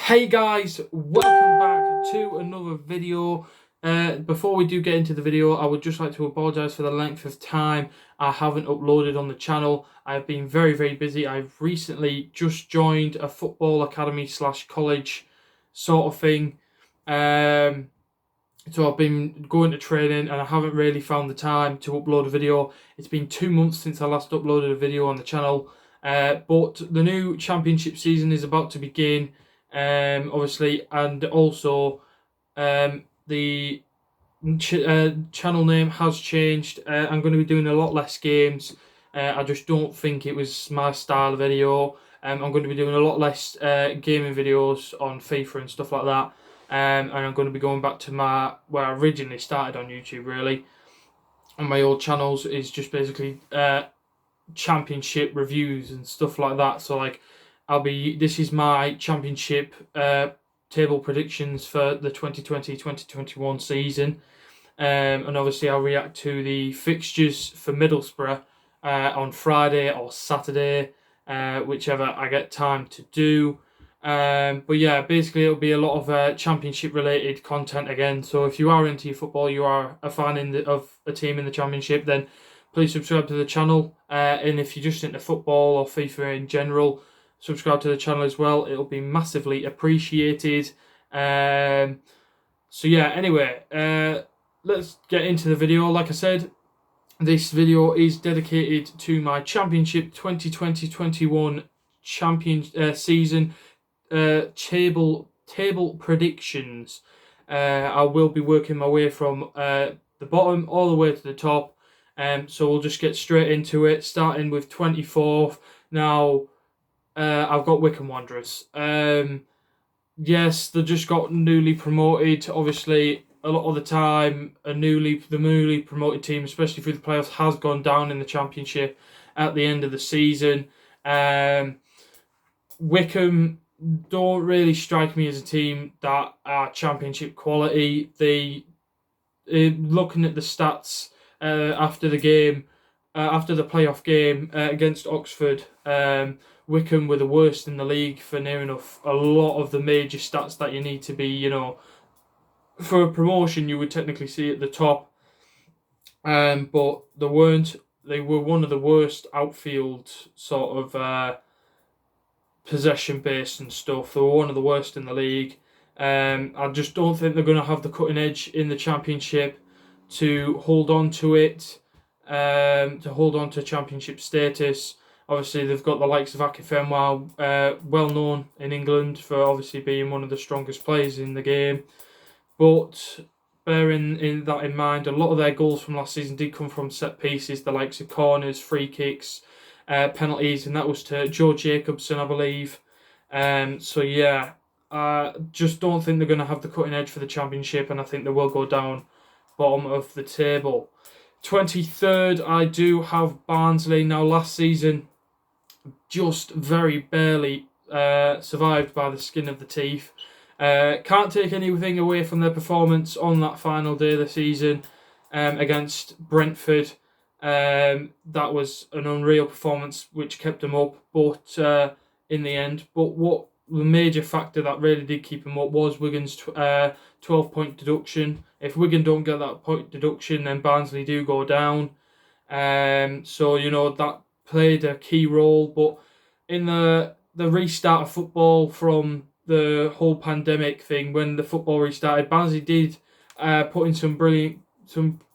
Hey guys, welcome back to another video. Before we do get into the video, I would just like to apologise for the length of time I haven't uploaded on the channel. I've been very busy. I've recently just joined a football academy / college sort of thing. So I've been going to training and I haven't really found the time to upload a video. It's been 2 months since I last uploaded a video on the channel. But the new championship season is about to begin. Obviously, and also the channel name has changed. I'm going to be doing a lot less games. I just don't think it was my style of video. I'm going to be doing a lot less gaming videos on FIFA and stuff like that. And I'm going to be going back to where I originally started on YouTube, really. On my old channels is just basically championship reviews and stuff like that. So like this is my championship table predictions for the 2020-2021 season, and obviously I'll react to the fixtures for Middlesbrough on Friday or Saturday, whichever I get time to do. But yeah, basically it'll be a lot of championship related content again. So if you are into your football, you are a fan of a team in the championship, then please subscribe to the channel. And if you're just into football or FIFA in general, subscribe to the channel as well. It'll be massively appreciated. So yeah, anyway, let's get into the video. Like I said, this video is dedicated to my championship 2020-21 season table predictions. I will be working my way from the bottom all the way to the top. So we'll just get straight into it, starting with 24th. Now, I've got Wycombe Wanderers. Yes, they just got newly promoted. Obviously, a lot of the time, the newly promoted team, especially through the playoffs, has gone down in the championship at the end of the season. Wycombe don't really strike me as a team that are championship quality. Looking at the stats after the playoff game against Oxford, Wycombe were the worst in the league for near enough a lot of the major stats that you need to be, for a promotion you would technically see at the top. But they weren't. They were one of the worst outfield sort of possession based and stuff. They were one of the worst in the league. I just don't think they're going to have the cutting edge in the championship to hold on to it, to hold on to championship status. Obviously, they've got the likes of Akifenwa, well known in England for obviously being one of the strongest players in the game. But bearing that in mind, a lot of their goals from last season did come from set pieces, the likes of corners, free kicks, penalties, and that was to Joe Jacobson, I believe. So yeah, I just don't think they're going to have the cutting edge for the championship, and I think they will go down bottom of the table. 23rd, I do have Barnsley. Now, last season, just very barely survived by the skin of the teeth. Can't take anything away from their performance on that final day of the season against Brentford. That was an unreal performance which kept them up, but in the end. But what the major factor that really did keep them up was Wigan's 12-point deduction. If Wigan don't get that point deduction, then Barnsley do go down. So that played a key role. But in the restart of football from the whole pandemic thing, when the football restarted, Barnsley did put in some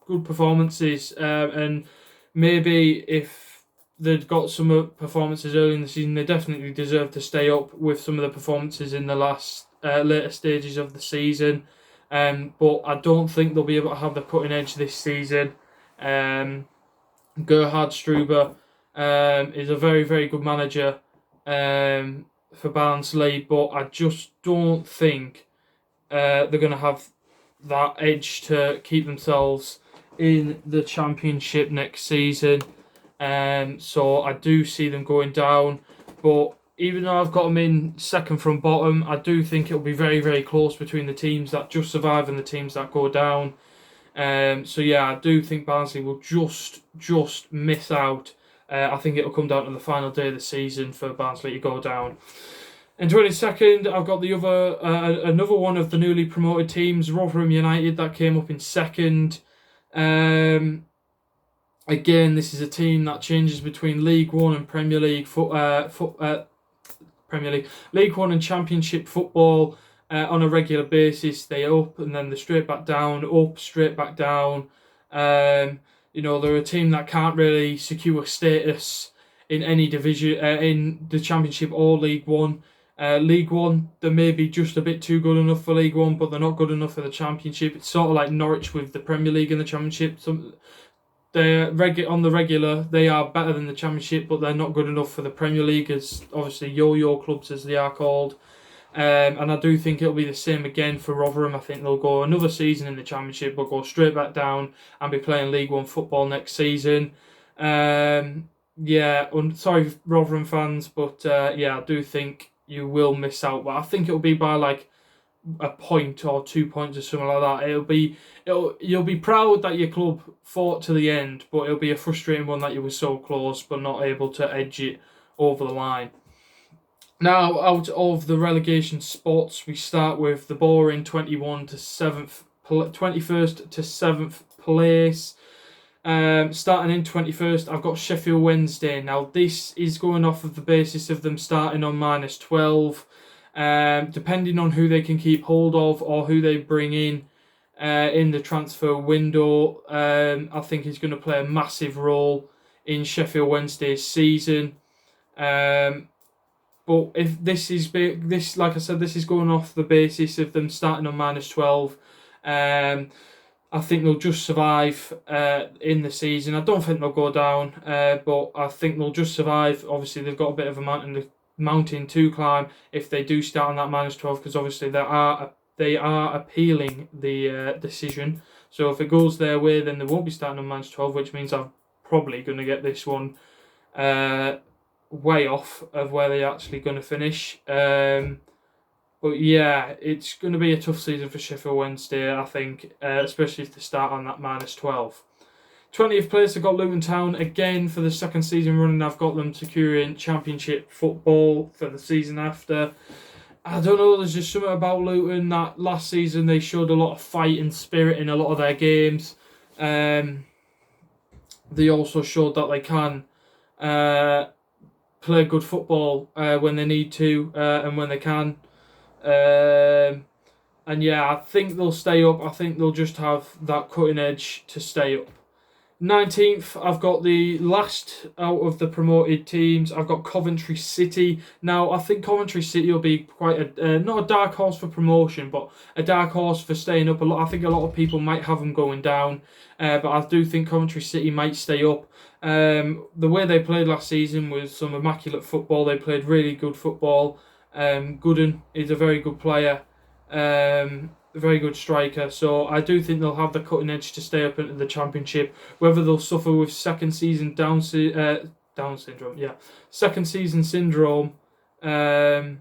good performances, and maybe if they'd got some performances early in the season, they definitely deserve to stay up with some of the performances in the last later stages of the season. But I don't think they'll be able to have the cutting edge this season. Gerhard Struber is a very good manager for Barnsley, but I just don't think they're going to have that edge to keep themselves in the championship next season. So I do see them going down, but even though I've got them in second from bottom, I do think it'll be very close between the teams that just survive and the teams that go down. So yeah, I do think Barnsley will just miss out. I think it'll come down to the final day of the season for Barnsley to go down. In 22nd, I've got the other another one of the newly promoted teams, Rotherham United, that came up in second. Again, this is a team that changes between League One and Premier League League One and Championship football on a regular basis. They up and then they're straight back down, up, straight back down. They're a team that can't really secure status in any division, in the Championship or League One. League One, they may be just a bit too good enough for League One, but they're not good enough for the Championship. It's sort of like Norwich with the Premier League and the Championship. They're on the regular, they are better than the Championship, but they're not good enough for the Premier League, as obviously yo-yo clubs as they are called. And I do think it'll be the same again for Rotherham. I think they'll go another season in the Championship, but go straight back down and be playing League One football next season. Sorry, Rotherham fans, but I do think you will miss out. But I think it'll be by like a point or 2 points or something like that. You'll be proud that your club fought to the end, but it'll be a frustrating one that you were so close but not able to edge it over the line. Now, out of the relegation spots, we start with the boring 21st to 7th place. Starting in 21st, I've got Sheffield Wednesday. Now, this is going off of the basis of them starting on -12. Depending on who they can keep hold of or who they bring in the transfer window, I think is going to play a massive role in Sheffield Wednesday's season. But if this is like I said, this is going off the basis of them starting on -12. I think they'll just survive in the season. I don't think they'll go down, but I think they'll just survive. Obviously, they've got a bit of a mountain to climb if they do start on that -12, because obviously they are appealing the decision. So if it goes their way, then they won't be starting on -12, which means I'm probably going to get this one way off of where they're actually going to finish. But yeah, it's going to be a tough season for Sheffield Wednesday, I think, especially if they start on that -12. 20th place, I've got Luton Town again for the second season running. I've got them securing Championship football for the season after. I don't know, there's just something about Luton that last season they showed a lot of fight and spirit in a lot of their games. They also showed that they can play good football when they need to and when they can. And yeah, I think they'll stay up. I think they'll just have that cutting edge to stay up. 19th, I've got the last out of the promoted teams. I've got Coventry City. Now, I think Coventry City will be quite not a dark horse for promotion, but a dark horse for staying up. I think a lot of people might have them going down, but I do think Coventry City might stay up. The way they played last season was some immaculate football. They played really good football. Gooden is a very good player. A very good striker, so I do think they'll have the cutting edge to stay up into the Championship. Whether they'll suffer with second season second season syndrome, I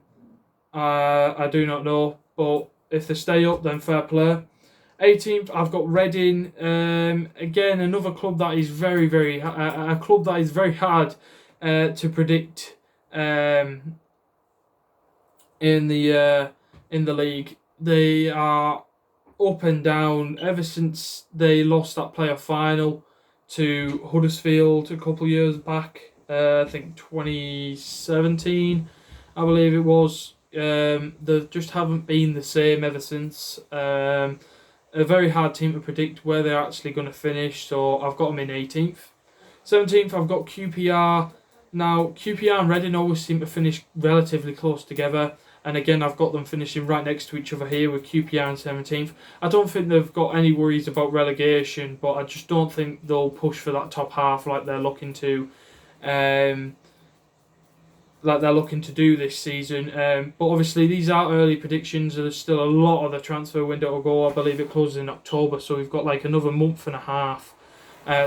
do not know. But if they stay up, then fair play. 18th, I've got Reading. Again, another club that is very, very a club that is very hard to predict in the league. They are up and down ever since they lost that playoff final to Huddersfield a couple of years back. I think 2017, I believe it was. They just haven't been the same ever since. A very hard team to predict where they're actually going to finish, so I've got them in 18th. 17th, I've got QPR. Now, QPR and Reading always seem to finish relatively close together. And again, I've got them finishing right next to each other here with QPR in 17th. I don't think they've got any worries about relegation, but I just don't think they'll push for that top half like they're looking to do this season. But obviously, these are early predictions. There's still a lot of the transfer window to go. I believe it closes in October, so we've got like another month and a half.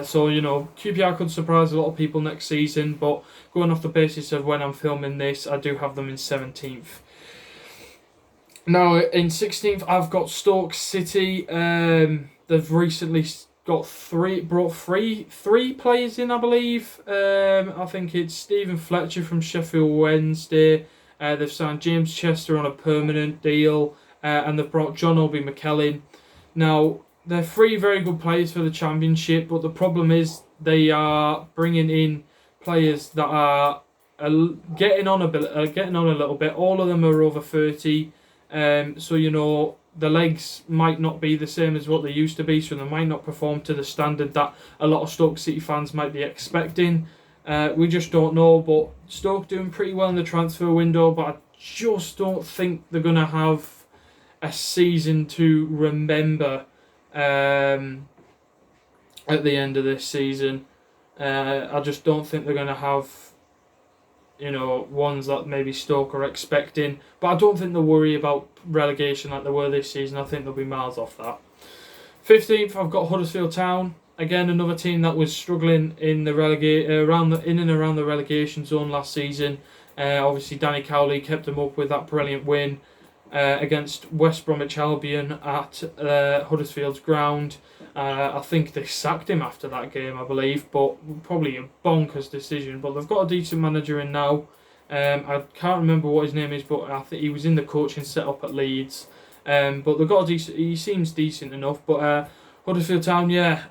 So, QPR could surprise a lot of people next season, but going off the basis of when I'm filming this, I do have them in 17th. Now, in 16th, I've got Stoke City. They've recently brought three players in, I believe. I think it's Stephen Fletcher from Sheffield Wednesday, They've signed James Chester on a permanent deal, and they've brought John Obi McKellen. Now, they're three very good players for the Championship, but the problem is they are bringing in players that are getting on a little bit. All of them are over 30, so the legs might not be the same as what they used to be, so they might not perform to the standard that a lot of Stoke City fans might be expecting. We just don't know, but Stoke doing pretty well in the transfer window, but I just don't think they're going to have a season to remember at the end of this season. I just don't think they're going to have ones that maybe Stoke are expecting, but I don't think they'll worry about relegation like they were this season. I think they'll be miles off that. 15th, I've got Huddersfield Town. Again, another team that was struggling in the in and around the relegation zone last season. Obviously, Danny Cowley kept them up with that brilliant win against West Bromwich Albion at Huddersfield's ground. I think they sacked him after that game, I believe, but probably a bonkers decision. But they've got a decent manager in now. I can't remember what his name is, but I think he was in the coaching setup at Leeds. But they've got a decent. He seems decent enough. But Huddersfield Town, yeah.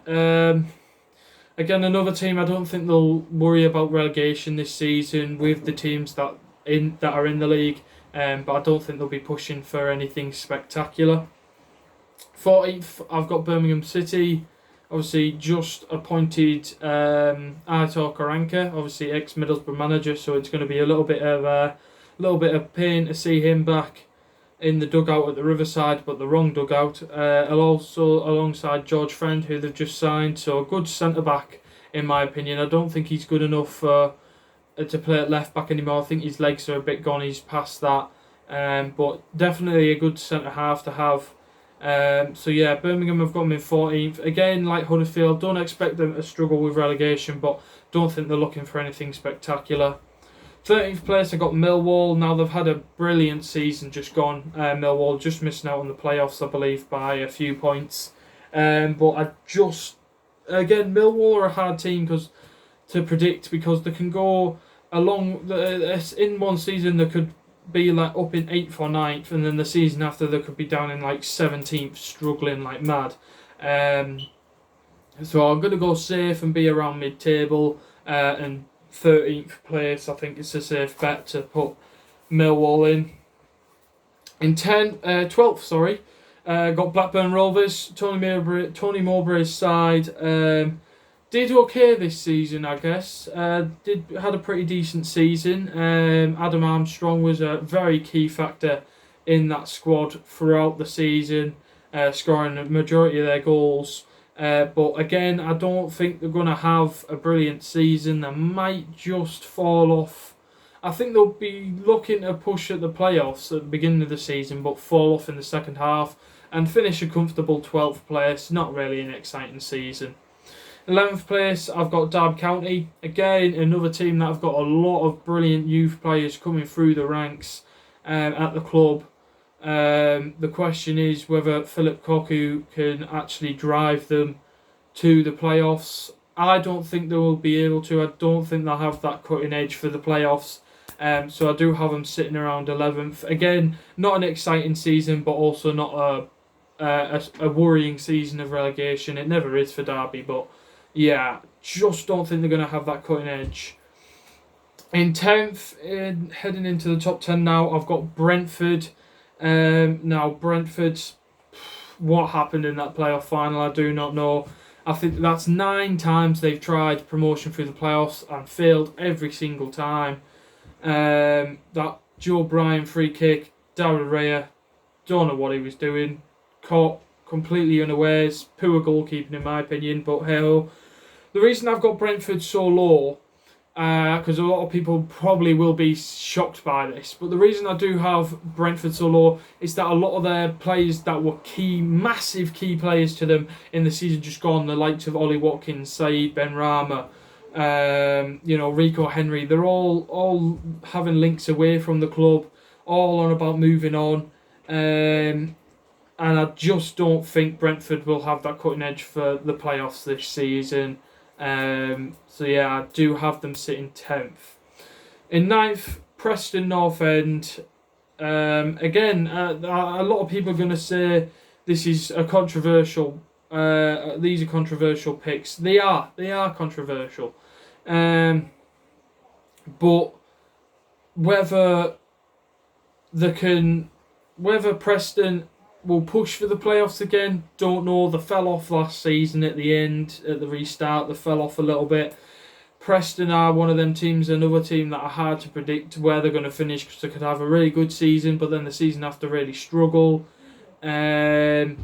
Again, another team. I don't think they'll worry about relegation this season with the teams that are in the league. But I don't think they'll be pushing for anything spectacular. 14th, I've got Birmingham City. Obviously, just appointed Aitor Karanka, obviously ex-Middlesbrough manager, so it's going to be a little bit of pain to see him back in the dugout at the Riverside, but the wrong dugout. Also alongside George Friend, who they've just signed, so a good centre back in my opinion. I don't think he's good enough to play at left back anymore. I think his legs are a bit gone. He's past that, but definitely a good centre half to have. So yeah, Birmingham have got them in 14th. Again, like Huddersfield, don't expect them to struggle with relegation, but don't think they're looking for anything spectacular. 13th place, I got Millwall. Now they've had a brilliant season just gone. Millwall just missing out on the playoffs, I believe, by a few points. But Millwall are a hard team to predict because they can go along. In one season they could be like up in 8th or 9th, and then the season after they could be down in like 17th, struggling like mad. So I'm going to go safe and be around mid-table, and 13th place. I think it's a safe bet to put Millwall in. In 12th, got Blackburn Rovers. Tony Mowbray's side did okay this season, I guess. Had a pretty decent season. Adam Armstrong was a very key factor in that squad throughout the season, scoring a majority of their goals. But again, I don't think they're going to have a brilliant season. They might just fall off. I think they'll be looking to push at the playoffs at the beginning of the season, but fall off in the second half and finish a comfortable 12th place. Not really an exciting season. 11th place, I've got Derby County. Again, another team that have got a lot of brilliant youth players coming through the ranks at the club. The question is whether Philip Cocu can actually drive them to the playoffs. I don't think they will be able to. I don't think they'll have that cutting edge for the playoffs. So I do have them sitting around 11th. Again, not an exciting season, but also not a worrying season of relegation. It never is for Derby, but yeah, just don't think they're going to have that cutting edge. In 10th, heading into the top 10 now, I've got Brentford. Now, Brentford's, what happened in that playoff final, I do not know. I think that's 9 times they've tried promotion through the playoffs and failed every single time. That Joe Bryan free kick, Daryl Raya, don't know what he was doing, caught completely unawares, poor goalkeeping in my opinion, but hey-ho. The reason I've got Brentford so low, because a lot of people probably will be shocked by this, but the reason I do have Brentford so low is that a lot of their players that were massive key players to them in the season just gone, the likes of Ollie Watkins, Saeed Benrahma, Rico Henry, they're all having links away from the club, all on about moving on, and I just don't think Brentford will have that cutting edge for the playoffs this season. So yeah, I do have them sitting 10th. In 9th, Preston North End. Again, a lot of people are going to say this is a controversial. These are controversial picks. They are controversial. But whether Preston will push for the playoffs again, don't know. They fell off last season at the end, at the restart. They fell off a little bit. Preston are one of them teams, another team that are hard to predict where they're going to finish, because they could have a really good season, but then the season after really struggle. The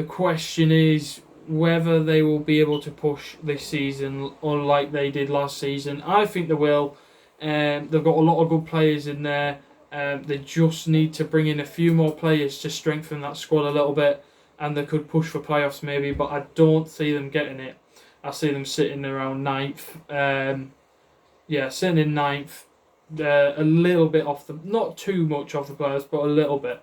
question is whether they will be able to push this season unlike they did last season. I think they will. They've got a lot of good players in there. They just need to bring in a few more players to strengthen that squad a little bit, and they could push for playoffs maybe, but I don't see them getting it. I see them sitting around ninth. Sitting in ninth. A little bit off the... Not too much off the playoffs, but a little bit.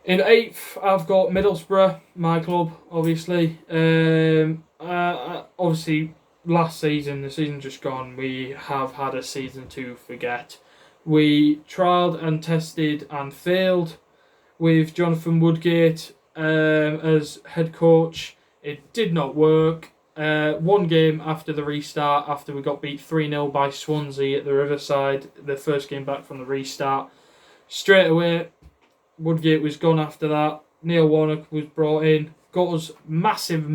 In 8th, I've got Middlesbrough, my club, obviously. Obviously, last season, the season just gone, we have had a season to forget. We trialled and tested and failed with Jonathan Woodgate as head coach. It did not work. One game after the restart, after we got beat 3-0 by Swansea at the Riverside, the first game back from the restart, straight away, Woodgate was gone after that. Neil Warnock was brought in, got us massive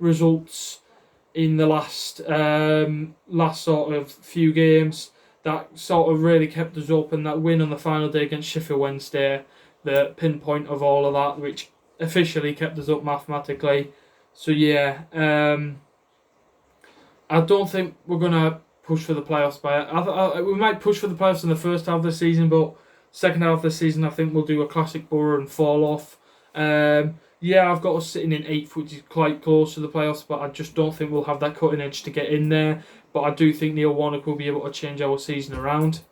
results in the last sort of few games. That sort of really kept us up, and that win on the final day against Sheffield Wednesday, the pinpoint of all of that, which officially kept us up mathematically. So yeah, I don't think we're gonna push for the playoffs. We might push for the playoffs in the first half of the season, but second half of the season I think we'll do a classic Borough and fall off. I've got us sitting in 8th, which is quite close to the playoffs, but I just don't think we'll have that cutting edge to get in there. But I do think Neil Warnock will be able to change our season around.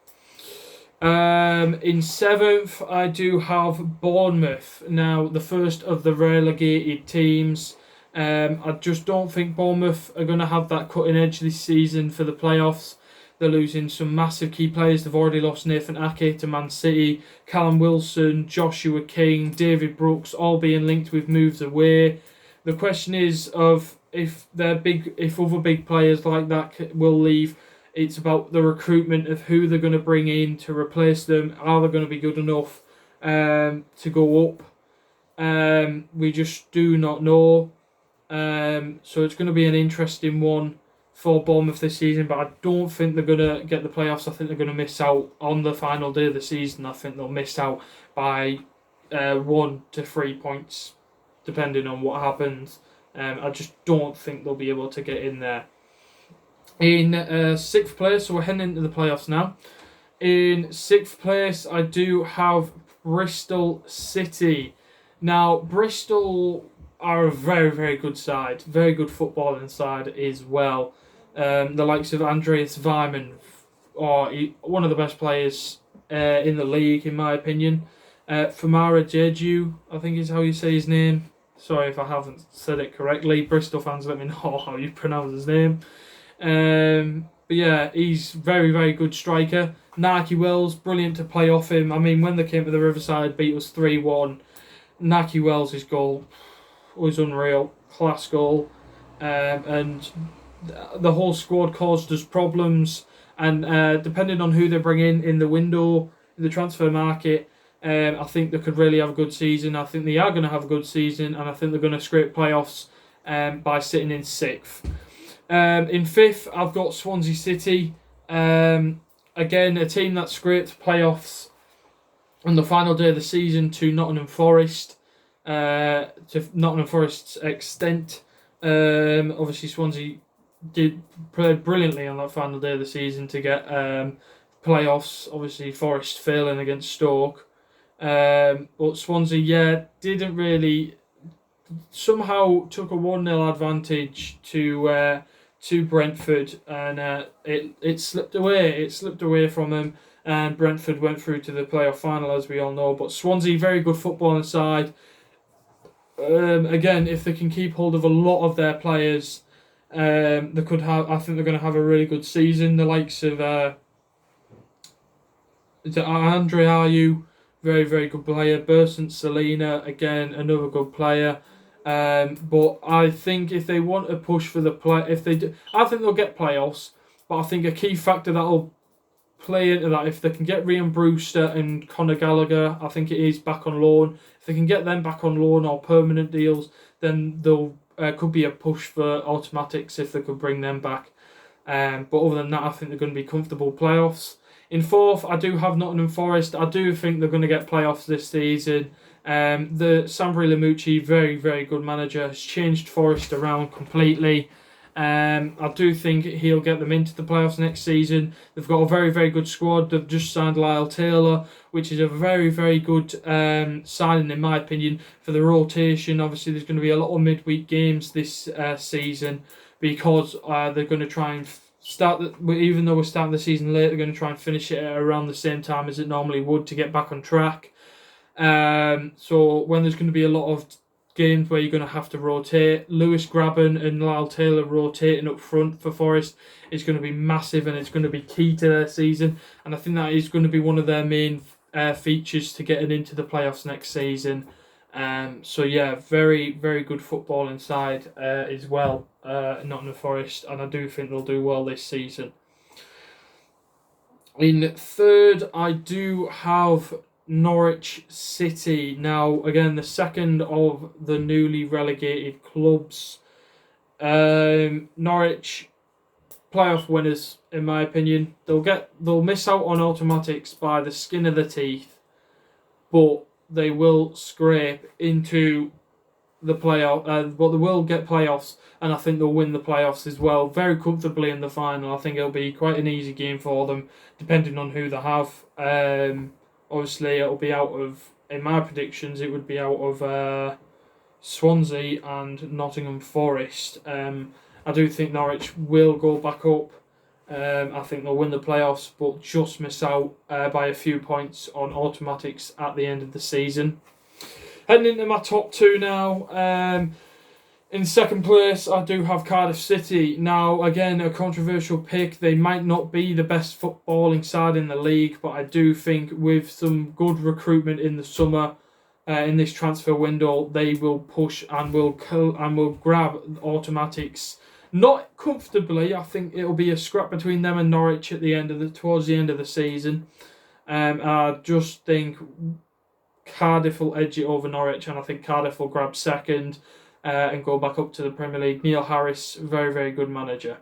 In 7th, I do have Bournemouth. Now, the first of the relegated teams. I just don't think Bournemouth are going to have that cutting edge this season for the playoffs. They're losing some massive key players. They've already lost Nathan Ake to Man City, Callum Wilson, Joshua King, David Brooks, all being linked with moves away. The question is if other big players like that will leave. It's about the recruitment of who they're going to bring in to replace them. Are they going to be good enough to go up? We just do not know. So it's going to be an interesting one for Bournemouth this season, but I don't think they're going to get the playoffs. I think they're going to miss out on the final day of the season. I think they'll miss out by 1 to 3 points, depending on what happens. I just don't think they'll be able to get in there. In 6th place, so we're heading into the playoffs now. In 6th place, I do have Bristol City. Now, Bristol are a very, very good side. Very good footballing side as well. The likes of Andreas Weimann are one of the best players in the league, in my opinion. Famara Jeju, I think is how you say his name. Sorry if I haven't said it correctly. Bristol fans, let me know how you pronounce his name. But yeah, he's very, very good striker. Naki Wells, brilliant to play off him. I mean, when they came to the Riverside, beat us 3-1. Naki Wells' goal was unreal. Class goal. And the whole squad caused us problems. And depending on who they bring in the window, in the transfer market, I think they could really have a good season. I think they are going to have a good season. And I think they're going to scrape playoffs by sitting in 6th. In 5th, I've got Swansea City. Again, a team that scraped playoffs on the final day of the season to Nottingham Forest. To Nottingham Forest's extent. Obviously, Swansea did play brilliantly on that final day of the season to get playoffs. Obviously, Forest failing against Stoke. But Swansea, didn't really... Somehow took a 1-0 advantage to Brentford, and it slipped away. It slipped away from them, and Brentford went through to the playoff final, as we all know. But Swansea, very good footballing side. Again, if they can keep hold of a lot of their players, They could have. I think they're going to have a really good season. The likes of Andre Ayew, very very good player. Bersant Selena, again another good player. But I think if they want to push for the play, if they do, I think they'll get playoffs. But I think a key factor that'll play into that, if they can get Ryan Brewster and Conor Gallagher, I think it is, back on loan. If they can get them back on loan or permanent deals, then there'll could be a push for automatics if they could bring them back. But other than that, I think they're going to be comfortable playoffs. In fourth, I do have Nottingham Forest. I do think they're going to get playoffs this season. The Sambri Lamucci, very, very good manager, has changed Forest around completely. I do think he'll get them into the playoffs next season. They've got a very, very good squad. They've just signed Lyle Taylor, which is a very, very good signing, in my opinion, for the rotation. Obviously, there's going to be a lot of midweek games this season because they're going to try and even though we're starting the season late, they're going to try and finish it at around the same time as it normally would to get back on track. So when there's going to be a lot of games where you're going to have to rotate, Lewis Graben and Lyle Taylor rotating up front for Forest is going to be massive, and it's going to be key to their season. And I think that is going to be one of their main features to getting into the playoffs next season. So yeah, very, very good football inside as well, Nottingham Forest, and I do think they'll do well this season. In third, I do have Norwich City. Now, again, the second of the newly relegated clubs. Norwich, playoff winners, in my opinion. They'll miss out on automatics by the skin of their teeth, but they will scrape into the playoff. But they will get playoffs, and I think they'll win the playoffs as well, very comfortably in the final. I think it'll be quite an easy game for them, depending on who they have. Obviously, it'll be out of, in my predictions, it would be out of Swansea and Nottingham Forest. I do think Norwich will go back up. I think they'll win the playoffs, but just miss out by a few points on automatics at the end of the season. Heading into my top two now. In second place, I do have Cardiff City. Now, again, a controversial pick. They might not be the best footballing side in the league, but I do think with some good recruitment in the summer, in this transfer window, they will push and will grab automatics. Not comfortably. I think it'll be a scrap between them and Norwich at the towards the end of the season. I just think Cardiff will edge it over Norwich, and I think Cardiff will grab second and go back up to the Premier League. Neil Harris, very, very good manager.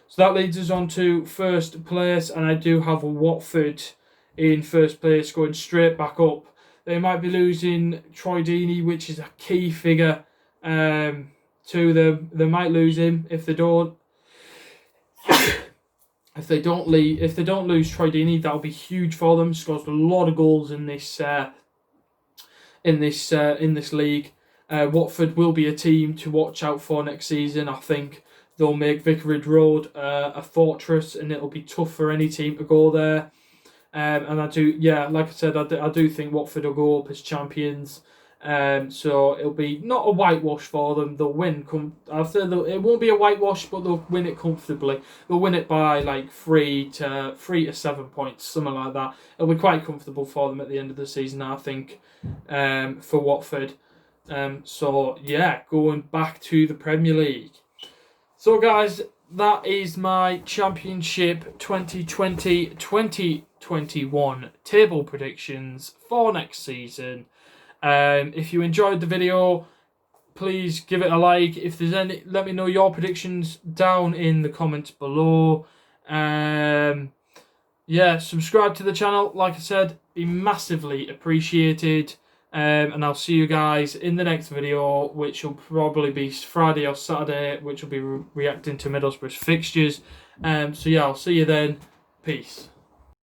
So that leads us on to first place, and I do have Watford in first place, going straight back up. They might be losing Troy Deeney, which is a key figure to them. They might lose him if they don't. If they don't lose Troy Deeney, that'll be huge for them. Scores a lot of goals in this league. Watford will be a team to watch out for next season. I think they'll make Vicarage Road a fortress, and it'll be tough for any team to go there. And I do, like I said, I do think Watford will go up as champions. So it'll be not a whitewash for them. They'll win. It won't be a whitewash, but they'll win it comfortably. They'll win it by like 3 to 7 points, something like that. It'll be quite comfortable for them at the end of the season, I think, for Watford. So yeah, going back to the Premier League. So guys, that is my Championship 2020-2021 table predictions for next season. If you enjoyed the video, please give it a like. If there's any, let me know your predictions down in the comments below. Subscribe to the channel, like I said, be massively appreciated. And I'll see you guys in the next video, which will probably be Friday or Saturday, which will be reacting to Middlesbrough's fixtures. So yeah, I'll see you then. Peace.